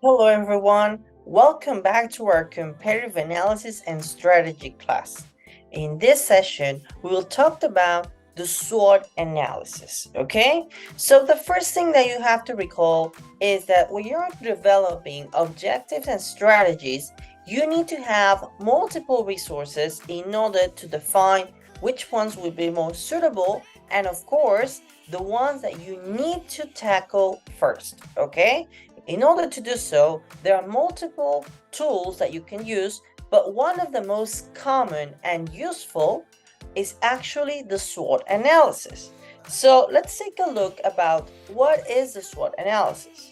Hello, everyone. Welcome back to our comparative analysis and strategy class. In this session, we will talk about the SWOT analysis. Okay, so the first thing that you have to recall is that when you're developing objectives and strategies, you need to have multiple resources in order to define which ones will be most suitable, and of course, the ones that you need to tackle first. Okay, in order to do so, there are multiple tools that you can use, but one of the most common and useful is actually the SWOT analysis. So let's take a look about what is the SWOT analysis.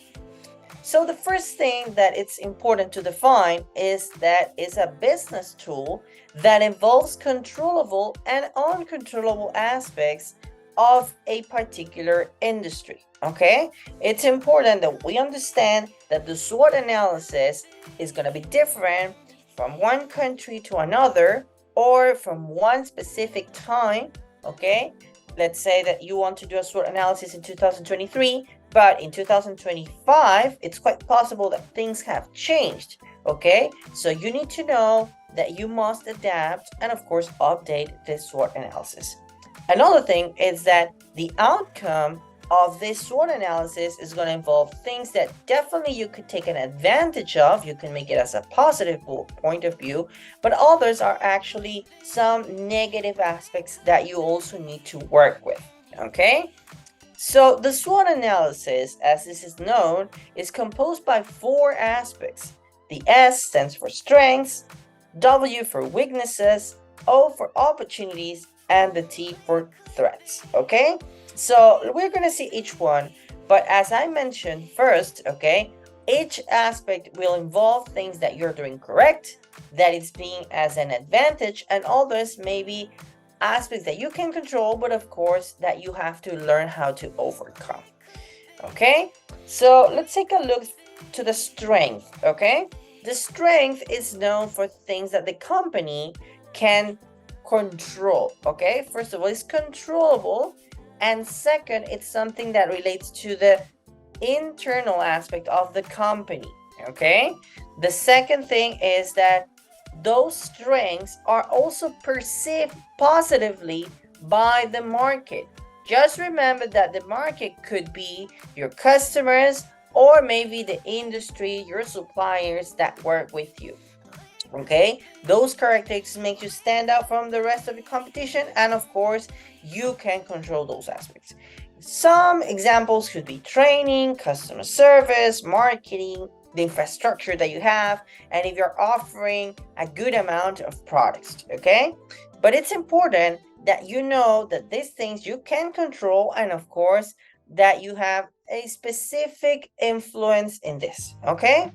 So the first thing that it's important to define is that it's a business tool that involves controllable and uncontrollable aspects of a particular industry. Okay, it's important that we understand that the SWOT analysis is going to be different from one country to another or from one specific time. Okay, let's say that you want to do a SWOT analysis in 2023, but in 2025, it's quite possible that things have changed. Okay, so you need to know that you must adapt and, of course, update this SWOT analysis. Another thing is that the outcome of this SWOT analysis is going to involve things that definitely you could take an advantage of. You can make it as a positive point of view, but others are actually some negative aspects that you also need to work with. Okay? So the SWOT analysis, as this is known, is composed by four aspects. The S stands for strengths, W for weaknesses, O for opportunities, and the T for threats. Okay? So we're going to see each one, but as I mentioned first, okay, each aspect will involve things that you're doing correct, that it's being as an advantage, and others maybe aspects that you can control, but of course that you have to learn how to overcome. Okay, so let's take a look to the strength. Okay, the strength is known for things that the company can control. Okay, first of all, it's controllable, and second, it's something that relates to the internal aspect of the company. Okay, the second thing is that those strengths are also perceived positively by the market. Just remember that the market could be your customers or maybe the industry, your suppliers that work with you. Okay, those characteristics make you stand out from the rest of the competition, and of course, you can control those aspects. Some examples could be training, customer service, marketing, the infrastructure that you have, and if you're offering a good amount of products. Okay, but it's important that you know that these things you can control, and of course, that you have a specific influence in this. Okay,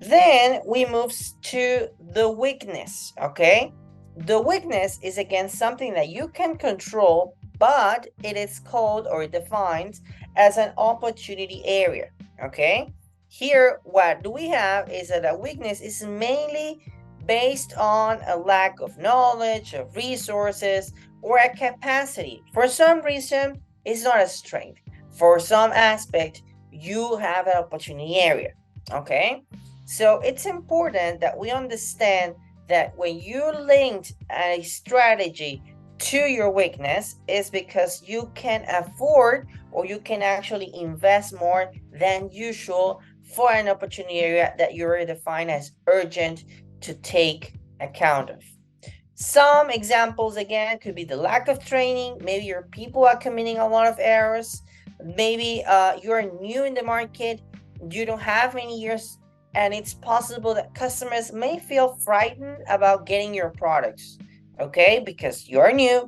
then we move to the weakness. Okay, the weakness is again something that you can control, but it is called or defined as an opportunity area. Okay, here what do we have is that a weakness is mainly based on a lack of knowledge, of resources, or a capacity. For some reason, it's not a strength. For some aspect, you have an opportunity area. Okay, so it's important that we understand that when you linked a strategy to your weakness is because you can afford or you can actually invest more than usual for an opportunity area that you already define as urgent to take account of. Some examples again could be the lack of training. Maybe your people are committing a lot of errors. Maybe you're new in the market, you don't have many years, and it's possible that customers may feel frightened about getting your products. Okay, because you're new,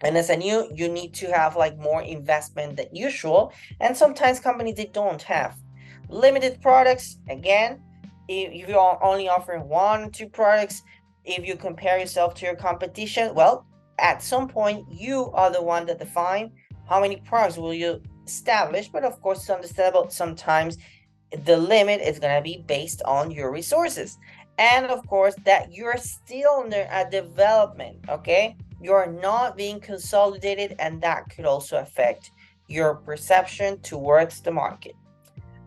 and as a new, you need to have like more investment than usual, and sometimes companies they don't have limited products. Again, if you are only offering 1 2 products, if you compare yourself to your competition, well, at some point you are the one that define how many products will you establish. But of course, it's understandable sometimes the limit is going to be based on your resources, and of course that you're still under a development. Okay, you're not being consolidated, and that could also affect your perception towards the market.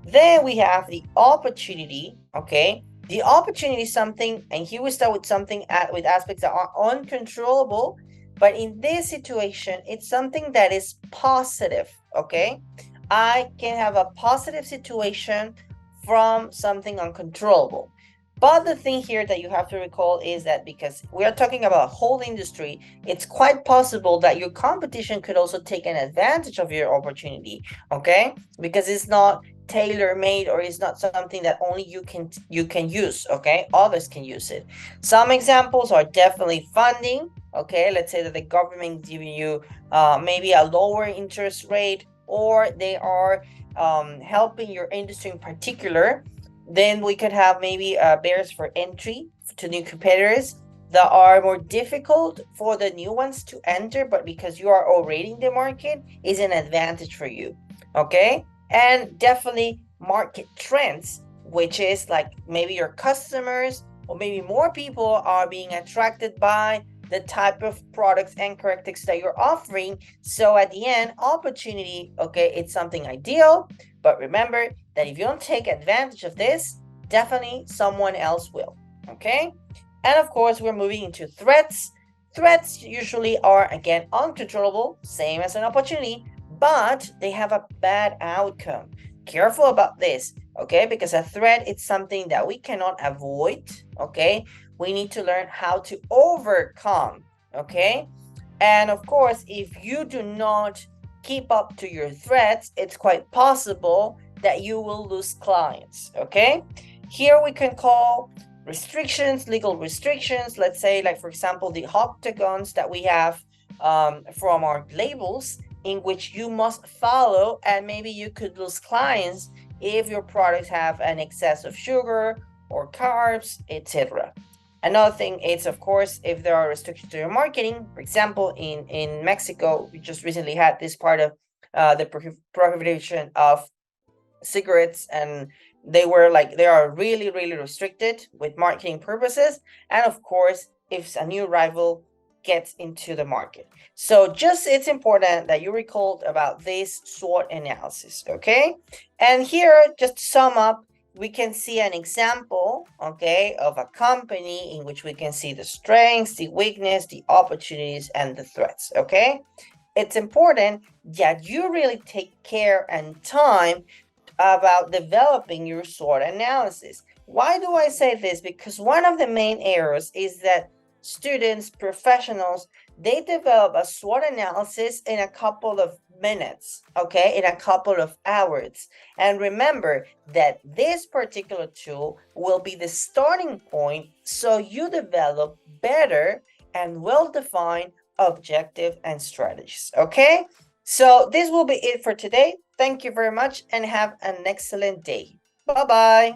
Then we have the opportunity, okay? The opportunity is something, and here we start with something with aspects that are uncontrollable, but in this situation, it's something that is positive, okay? I can have a positive situation from something uncontrollable. But the thing here that you have to recall is that because we are talking about a whole industry, it's quite possible that your competition could also take an advantage of your opportunity, okay? Because it's not tailor-made, or it's not something that only you can use, okay? Others can use it. Some examples are definitely funding, okay? Let's say that the government is giving you maybe a lower interest rate, or they are helping your industry in particular. Then we could have maybe barriers for entry to new competitors that are more difficult for the new ones to enter, but because you are already in the market, is an advantage for you, okay? And definitely market trends, which is like maybe your customers or maybe more people are being attracted by the type of products and characteristics that you're offering. So at the end, opportunity, okay, it's something ideal, but remember that if you don't take advantage of this, definitely someone else will, okay? And of course, we're moving into threats. Threats usually are, again, uncontrollable, same as an opportunity, but they have a bad outcome. Careful about this, okay? Because a threat is something that we cannot avoid, okay? We need to learn how to overcome, okay? And of course, if you do not keep up to your threats, it's quite possible that you will lose clients, okay? Here we can call restrictions, legal restrictions. Let's say, like, for example, the octagons that we have from our labels, in which you must follow, and maybe you could lose clients if your products have an excess of sugar or carbs, etc. Another thing is, of course, if there are restrictions to your marketing. For example, in Mexico, we just recently had this part of the prohibition of cigarettes, and they are really, really restricted with marketing purposes. And of course, if a new rival gets into the market. So just it's important that you recall about this SWOT analysis, okay? And here, just to sum up, we can see an example, okay, of a company in which we can see the strengths, the weakness, the opportunities, and the threats, okay? It's important that you really take care and time about developing your SWOT analysis. Why do I say this? Because one of the main errors is that students, professionals, they develop a SWOT analysis in a couple of minutes, okay, in a couple of hours. And remember that this particular tool will be the starting point so you develop better and well-defined objective and strategies, okay? So this will be it for today. Thank you very much and have an excellent day. Bye-bye.